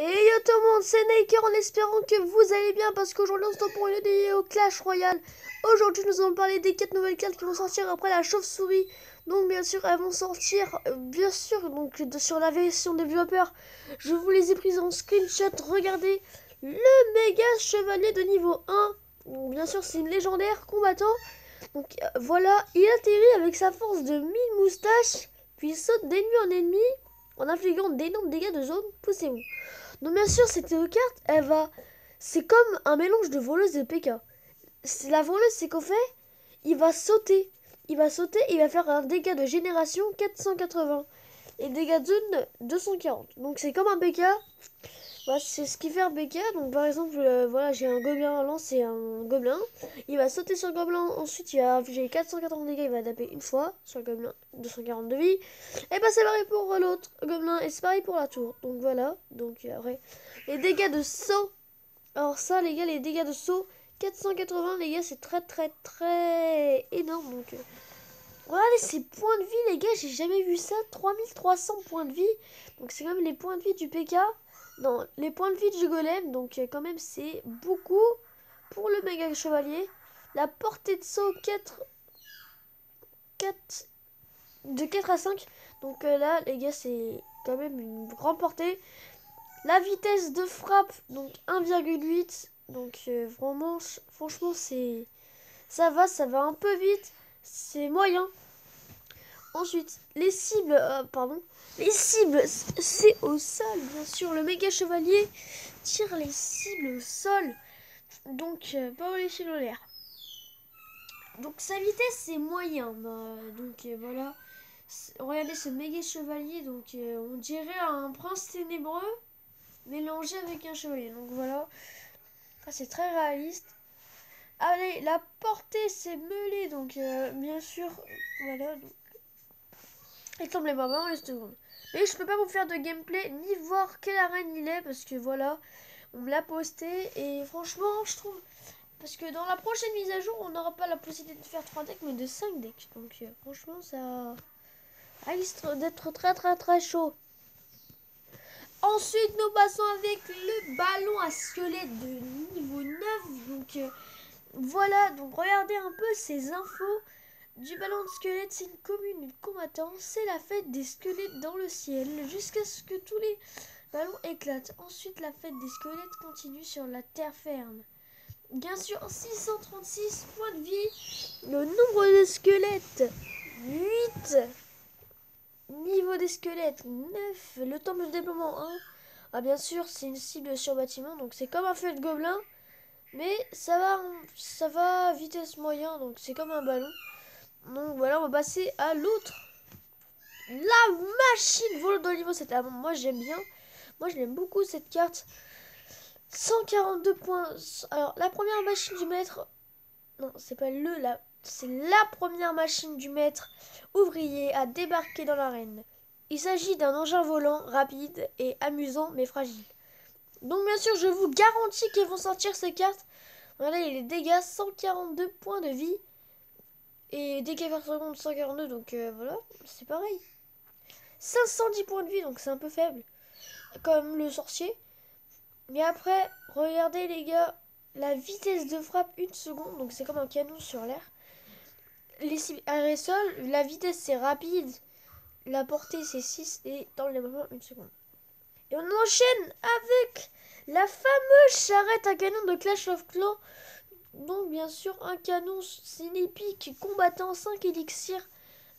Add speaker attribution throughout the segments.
Speaker 1: Et yo tout le monde, c'est Naker en espérant que vous allez bien parce qu'aujourd'hui on se retrouve pour une vidéo Clash Royale. Aujourd'hui nous allons parler des 4 nouvelles cartes qui vont sortir après la chauve-souris. Donc bien sûr elles vont sortir, sur la version développeur. Je vous les ai prises en screenshot, regardez. Le méga chevalier de niveau 1. Donc, bien sûr c'est une légendaire combattant. Donc voilà, il atterrit avec sa force de 1000 moustaches. Puis il saute d'ennemi en ennemi en infligeant d'énormes dégâts de zone. Poussez-vous. Donc bien sûr, cette carte, c'est comme un mélange de voleuse et de PK. La voleuse, c'est qu'en fait, il va sauter. Il va sauter et il va faire un dégât de génération 480. Et dégâts de zone 240. Donc c'est comme un PK. Voilà, c'est ce qui fait un PK. Donc par exemple, voilà, j'ai un gobelin à lancer un gobelin. Il va sauter sur le gobelin. Ensuite, il va infliger 480 dégâts. Il va taper une fois sur le gobelin. 240 de vie. Et bah c'est pareil pour l'autre gobelin. Et c'est pareil pour la tour. Donc voilà. Donc après, les dégâts de saut. Alors ça, les gars, les dégâts de saut. 480, les gars, c'est très énorme. Donc regardez ces points de vie, les gars. J'ai jamais vu ça. 3300 points de vie. Donc c'est quand même les points de vie du PK. Non, les points de vie du golem, donc quand même c'est beaucoup pour le méga chevalier. La portée de saut 4 de 4 à 5. Donc là les gars c'est quand même une grande portée. La vitesse de frappe, donc 1,8. Donc vraiment, franchement ça va un peu vite. C'est moyen. Ensuite, les cibles, c'est au sol, bien sûr. Le méga chevalier tire les cibles au sol, donc pas les cibles en l'air. Donc sa vitesse c'est moyen, donc voilà. Regardez ce méga chevalier, donc on dirait un prince ténébreux mélangé avec un chevalier. Donc voilà, c'est très réaliste. Allez, la portée c'est meulé, donc bien sûr, voilà. Attendez-moi vraiment une seconde. Mais je peux pas vous faire de gameplay ni voir quelle arène il est parce que voilà, on me l'a posté et franchement je trouve parce que dans la prochaine mise à jour on n'aura pas la possibilité de faire 3 decks mais de 5 decks. Donc franchement ça risque d'être très chaud. Ensuite nous passons avec le ballon à squelette de niveau 9. Donc voilà, donc regardez un peu ces infos. Du ballon de squelette, c'est une commune de combattants. C'est la fête des squelettes dans le ciel, jusqu'à ce que tous les ballons éclatent. Ensuite, la fête des squelettes continue sur la terre ferme. Bien sûr, 636 points de vie. Le nombre de squelettes, 8. Niveau des squelettes, 9. Le temps de déploiement, 1. Ah, bien sûr, c'est une cible sur bâtiment, donc c'est comme un feu de gobelin. Mais ça va à vitesse moyen, donc c'est comme un ballon. Donc voilà, on va passer à l'autre. La machine volante de niveau 7. Ah, moi j'aime bien. Moi je l'aime beaucoup cette carte. 142 points. Alors la première machine du maître. Non, c'est pas c'est la première machine du maître ouvrier à débarquer dans l'arène. Il s'agit d'un engin volant rapide et amusant mais fragile. Donc bien sûr je vous garantis qu'ils vont sortir ces cartes. Voilà, il y a les dégâts, 142 points de vie. Et dégâts par seconde 142, donc voilà, c'est pareil. 510 points de vie, donc c'est un peu faible. Comme le sorcier. Mais après, regardez les gars, la vitesse de frappe 1 seconde, donc c'est comme un canon sur l'air. Les cibles air sol, la vitesse c'est rapide. La portée c'est 6 et dans les moments 1 seconde. Et on enchaîne avec la fameuse charrette à canon de Clash of Clans. Donc bien sûr un canon, c'est une épique combattant 5 élixirs.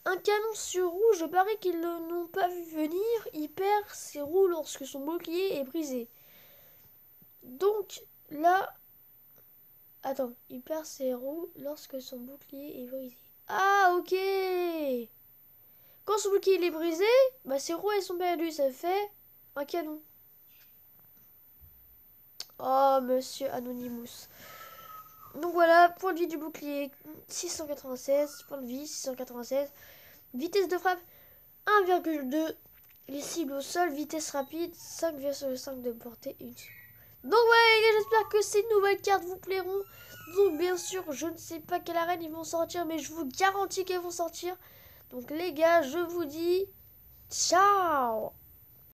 Speaker 1: Un canon sur rouge, je parie qu'ils ne l'ont pas vu venir. Il perd ses roues lorsque son bouclier est brisé. Donc là... Attends, il perd ses roues lorsque son bouclier est brisé. Ah ok. Quand son bouclier est brisé, bah ses roues elles sont perdues, ça fait un canon. Oh monsieur Anonymous. Donc voilà, point de vie du bouclier 696, point de vie 696, vitesse de frappe 1,2, les cibles au sol, vitesse rapide 5,5 de portée 1. Donc voilà les gars, j'espère que ces nouvelles cartes vous plairont. Donc bien sûr, je ne sais pas quelle arène ils vont sortir, mais je vous garantis qu'elles vont sortir. Donc les gars, je vous dis ciao.